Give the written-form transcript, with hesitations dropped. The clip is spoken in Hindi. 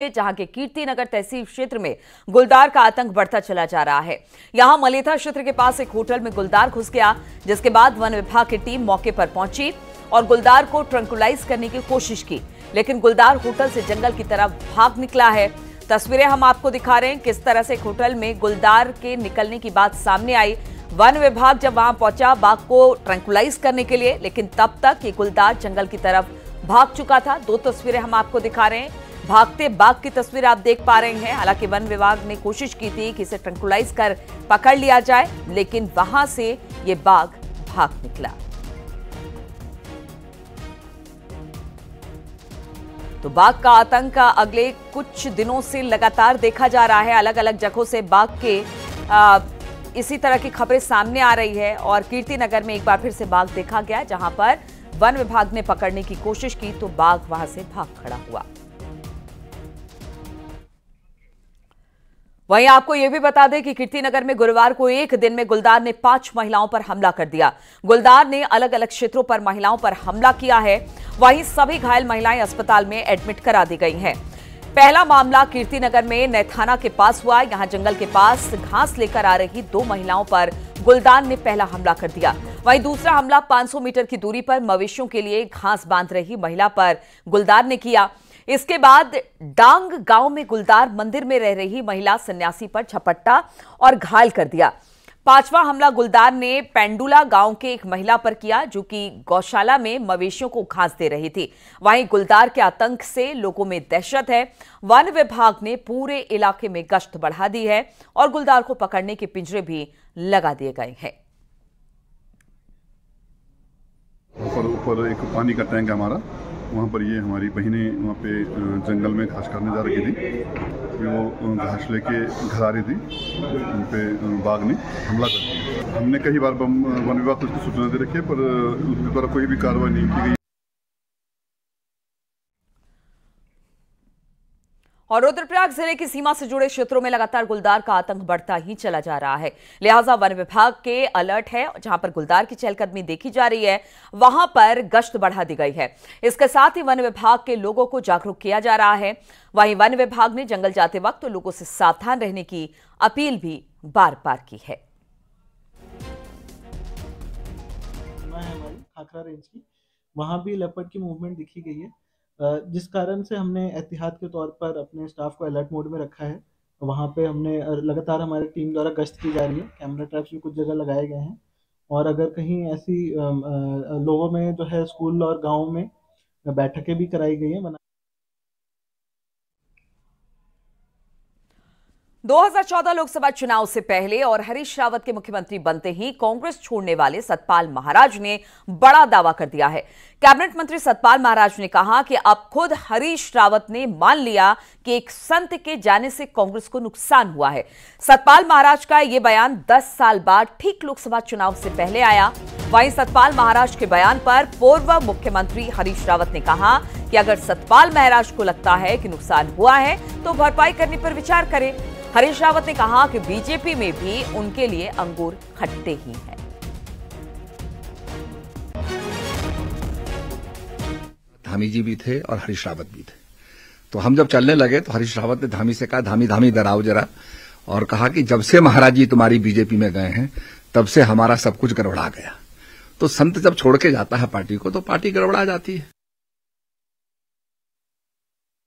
जहां के कीर्तिनगर तहसील क्षेत्र में गुलदार का आतंक बढ़ता चला जा रहा है। यहां मलेथा क्षेत्र के पास एक होटल में गुलदार घुस गया, जिसके बाद वन विभाग की टीम मौके पर पहुंची और गुलदार को ट्रंकुलाइज करने की कोशिश की, लेकिन गुलदार होटल से जंगल की तरफ भाग निकला है। तस्वीरें हम आपको दिखा रहे हैं किस तरह से होटल में गुलदार के निकलने की बात सामने आई। वन विभाग जब वहां पहुंचा बाघ को ट्रंकुलाइज करने के लिए, लेकिन तब तक ये गुलदार जंगल की तरफ भाग चुका था। दो तस्वीरें हम आपको दिखा रहे हैं, भागते बाघ की तस्वीर आप देख पा रहे हैं। हालांकि वन विभाग ने कोशिश की थी कि इसे ट्रंकुलाइज कर पकड़ लिया जाए, लेकिन वहां से ये बाघ भाग निकला। तो बाघ का आतंक अगले कुछ दिनों से लगातार देखा जा रहा है। अलग अलग जगहों से बाघ के इसी तरह की खबरें सामने आ रही है और कीर्तिनगर में एक बार फिर से बाघ देखा गया, जहां पर वन विभाग ने पकड़ने की कोशिश की तो बाघ वहां से भाग खड़ा हुआ। वहीं आपको यह भी बता दें कि कीर्तिनगर में गुरुवार को एक दिन में गुलदार ने 5 महिलाओं पर हमला कर दिया। गुलदार ने अलग अलग क्षेत्रों पर महिलाओं पर हमला किया है। वहीं सभी घायल महिलाएं अस्पताल में एडमिट करा दी गई हैं। पहला मामला कीर्तिनगर में नैथाना के पास हुआ। यहां जंगल के पास घास लेकर आ रही 2 महिलाओं पर गुलदार ने पहला हमला कर दिया। वहीं दूसरा हमला 500 मीटर की दूरी पर मवेशियों के लिए घास बांध रही महिला पर गुलदार ने किया। इसके बाद डांग गांव में गुलदार मंदिर में रह रही महिला सन्यासी पर झपट्टा और घायल कर दिया। 5वां हमला गुलदार ने पेंडुला गांव के एक महिला पर किया, जो कि गौशाला में मवेशियों को घास दे रही थी। वहीं गुलदार के आतंक से लोगों में दहशत है। वन विभाग ने पूरे इलाके में गश्त बढ़ा दी है और गुलदार को पकड़ने के पिंजरे भी लगा दिए गए हैं। ऊपर एक पानी का टैंक है हमारा, वहाँ पर ये हमारी बहनें वहाँ पे जंगल में घास काटने जा रही थी। वो घास लेके घर आ रही थी, उन पे बाघ ने हमला कर दिया। हमने कई बार वन विभाग को उसकी सूचना दे रखी है, पर उसके द्वारा कोई भी कार्रवाई नहीं की गई। और रुद्रप्रयाग जिले की सीमा से जुड़े क्षेत्रों में लगातार गुलदार का आतंक बढ़ता ही चला जा रहा है। लिहाजा वन विभाग के अलर्ट है, जहां पर गुलदार की चहलकदमी देखी जा रही है वहां पर गश्त बढ़ा दी गई है। इसके साथ ही वन विभाग के लोगों को जागरूक किया जा रहा है। वहीं वन विभाग ने जंगल जाते वक्त तो लोगों से सावधान रहने की अपील भी बार बार की है। हमारी खाखरा रेंज की वहां भी लेपर्ड की मूवमेंट दिखी गई है, जिस कारण से हमने एहतियात के तौर पर अपने स्टाफ को अलर्ट मोड में रखा है। वहाँ पे हमने लगातार हमारी टीम द्वारा गश्त की जा रही है। कैमरा ट्रैप्स भी कुछ जगह लगाए गए हैं और अगर कहीं ऐसी लोगों में जो है स्कूल और गाँव में बैठकें भी कराई गई हैं। 2014 लोकसभा चुनाव से पहले और हरीश रावत के मुख्यमंत्री बनते ही कांग्रेस छोड़ने वाले सतपाल महाराज ने बड़ा दावा कर दिया है। कैबिनेट मंत्री सतपाल महाराज ने कहा कि अब खुद हरीश रावत ने मान लिया कि एक संत के जाने से कांग्रेस को नुकसान हुआ है। सतपाल महाराज का यह बयान 10 साल बाद ठीक लोकसभा चुनाव से पहले आया। वहीं सतपाल महाराज के बयान पर पूर्व मुख्यमंत्री हरीश रावत ने कहा कि अगर सतपाल महाराज को लगता है कि नुकसान हुआ है तो भरपाई करने पर विचार करें। हरीश रावत ने कहा कि बीजेपी में भी उनके लिए अंगूर खट्टे ही हैं। धामी जी भी थे और हरीश रावत भी थे। तो हम जब चलने लगे तो हरीश रावत ने धामी से कहा, धामी धामी डराओ जरा, और कहा कि जब से महाराज जी तुम्हारी बीजेपी में गए हैं तब से हमारा सब कुछ गड़बड़ा गया। तो संत जब छोड़ के जाता है पार्टी को तो पार्टी गड़बड़ा जाती है।